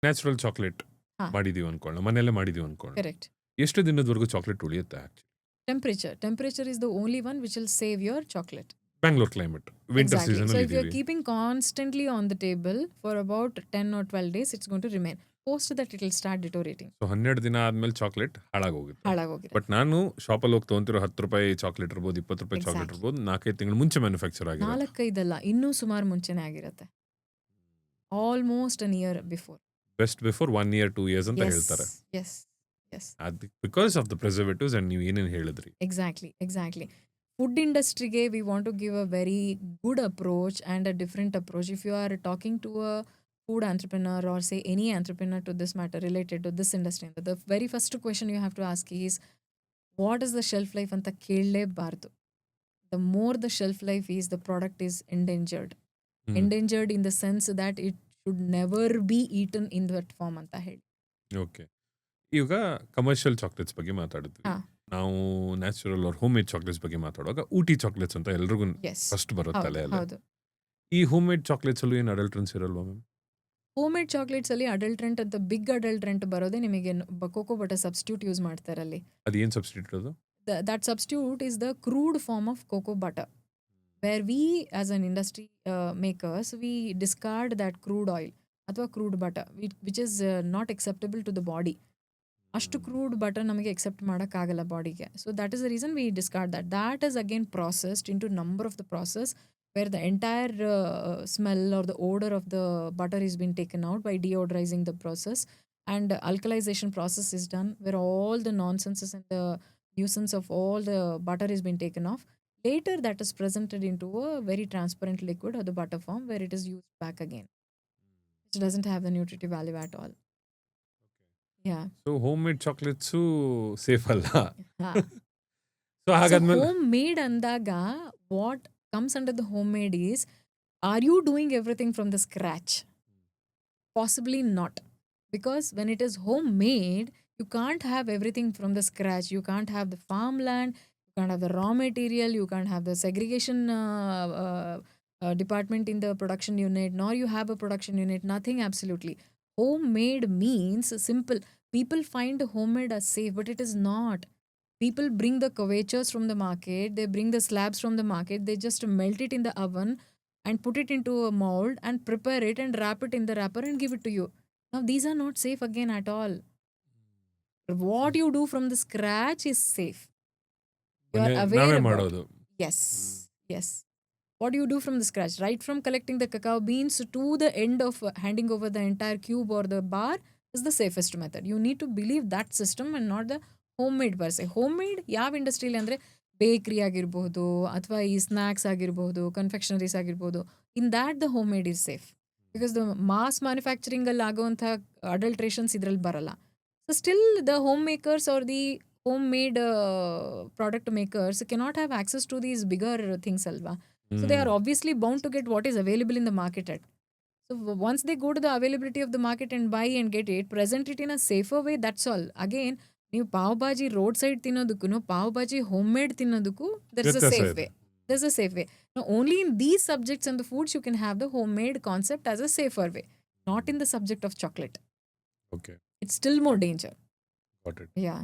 Natural chocolate ಹಾ. ಮಾಡಿದೀವಿ ಅನ್ಕೊಳ್ಳೋಣ, ಮನೆಯಲ್ಲೇ ಮಾಡಿದೀವಿ ಅನ್ಕೊಳ್ಳೋಣ. ಕರೆಕ್ಟ್. ಎಷ್ಟು ದಿನದವರೆಗೂ ಚಾಕ್ಲೇಟ್ ಉಳಿಯುತ್ತೆ actually? Temperature is the only one which will save your chocolate. Bangalore climate, winter Exactly. Season So ಅಲ್ಲಿ if you're ಇದೀವಿ. keeping constantly on the table for about 10 or 12 days, it's going to remain. Post that it will start deteriorating. So 12 ದಿನ ಆದ್ಮೇಲೆ chocolate ಹಾಳಾಗೋಗುತ್ತೆ. ಹಾಳಾಗೋಗಿರುತ್ತೆ. But ನಾನು ಶಾಪಲ್ಲಿ ಹೋಗಿ ತೊಗೊಂತಿರೋ 10 ರೂಪಾಯಿ chocolate ಇರ್ಬೋದು, 20 ರೂಪಾಯಿ ಚಾಕ್ಲೇಟ್ Exactly. ಇರ್ಬೋದು, 4-5 ತಿಂಗಳು ಮುಂಚೆ ಮ್ಯಾನುಫ್ಯಾಕ್ಚರ್ ಆಗಿರೋ. 4-5 ಇನ್ನೂ ಸುಮಾರು ಮುಂಚೆನೇ ಆಗಿರುತ್ತೆ. Almost an year before. Best before 1 year 2 years ಅಂತ Yes. ಹೇಳ್ತಾರೆ. Yes. Yes. ಅದು because of the preservatives and ನೀವು ಏನೇನು ಹೇಳಿದ್ರಿ. Exactly. Food industry, we want to give a very good approach and a different approach. If you are talking to a food entrepreneur or say any entrepreneur to this matter related to this industry, the very first question you have to ask is, what is the shelf life anta kellebaardu. The more the shelf life is, the product is endangered. Endangered in the sense that it should never be eaten in that form anta ಹೇಳಿ. Okay, ಈಗ commercial chocolates ಬಗ್ಗೆ ಮಾತಾಡಿದ್ವಿ. ಹಾ. ನಾವು natural or home made chocolates ಬಗ್ಗೆ ಮಾತಾಡುವಾಗ Ooty chocolates ಅಂತ ಎಲ್ರಿಗೂ Yes. ಫಸ್ಟ್ ಬರುತ್ತೆ ಅಲ್ಲೇ ಅಲ್ಲ. ಹೌದು. ಈ ಹೋಮ್ ಮೇಡ್ ಚಾಕ್ಲೇಟ್ಸ್ ಅಲ್ಲೂ ಏನು ಅಡಲ್ಟ್ರೆನ್ಸ್ ಇರಲ್ವಾ ಮ್ಯಾಮ್? ಹೋಮ್ ಮೇಡ್ ಚಾಕ್ಲೇಟ್ಸ್ ಅಲ್ಲಿ ಅಡಲ್ಟ್ರೆಂಟ್ ಅಂತ ಬಿಗ್ ಅಡಲ್ಟ್ರೆಂಟ್ ಬರೋದೇ ನಿಮಗೆ ಕೋಕೋ ಬಟರ್ ಸಬ್ಸ್ಟಿಟ್ಯೂಟ್ ಯೂಸ್ ಮಾಡ್ತಾರಲ್ಲಿ. ಅದು ಏನು ಸಬ್ಸ್ಟಿಟ್ಯೂಟ್ ಅದು? That substitute is the crude form of cocoa butter, where we as an industry makers, we discard that crude oil ಅಥವಾ crude butter which is not acceptable to the body. ಅಷ್ಟು crude butter ನಮಗೆ accept ಮಾಡೋಕ್ಕಾಗಲ್ಲ ಬಾಡಿಗೆ. So that is the reason we discard that. That is again processed into number of the process where the entire smell or the odour of the butter is been taken out by deodorising the process, and alkalization process is done where all the nonsenses and the nuisance of all the butter is been taken off. Later that is presented into a very transparent liquid or the butter form where it is used back again. It doesn't have the nutritive value at all. Yeah. So home made chocolates safe ಅಲ್ಲ. ಹಾ. So So ಹಾಗಾದ್ಮೇಲೆ homemade ಅಂದಾಗ what comes under the homemade is, are you doing everything from the scratch? Possibly not. Because when it is homemade, you can't have everything from the scratch. You can't have the farmland, you can't have the raw material, you can't have the segregation department in the production unit, nor you have a production unit, nothing absolutely. Homemade means simple. People find homemade as safe, but it is not. People bring the couvertures from the market, they bring the slabs from the market, they just melt it in the oven and put it into a mold and prepare it and wrap it in the wrapper and give it to you. Now, these are not safe again at all. What you do from the scratch is safe. You are aware ನಾವೇ about ಮಾಡೋದು. Yes. What do you do from the scratch? Right from collecting the cacao beans to the end of handing over the entire cube or the bar is the safest method. You need to believe that system and not the homemade per se. Homemade ಯಾವ ಇಂಡಸ್ಟ್ರಿಯಲ್ಲಿ ಅಂದರೆ ಬೇಕ್ರಿ ಆಗಿರ್ಬೋದು ಅಥವಾ ಈ snacks ಆಗಿರ್ಬೋದು, confectioneries ಆಗಿರ್ಬೋದು, in that the home made is safe. Because the mass ಮ್ಯಾನುಫ್ಯಾಕ್ಚರಿಂಗಲ್ಲಿ ಆಗುವಂಥ ಅಡಲ್ಟ್ರೇಷನ್ಸ್ ಇದರಲ್ಲಿ ಬರಲ್ಲ. So still the home makers are the home made product makers cannot have access to these bigger things ಅಲ್ವಾ. So they are obviously bound to get what is available in the market at. So once they go to the availability of the market and buy and get it, present it in a safer way, that's all. Again, ನೀವು pav bhaji road side ತಿನ್ನೋದಕ್ಕೂ pav bhaji home made ತಿನ್ನೋದಕ್ಕೂ there is a ವ್ಯತ್ಯಾಸ safe ಇದೆ. way. There's a safe way. Now, only in these subjects and the foods you can have the homemade concept as a safer way. Not in the subject of chocolate. Okay, It's still more danger. Got it. Yeah.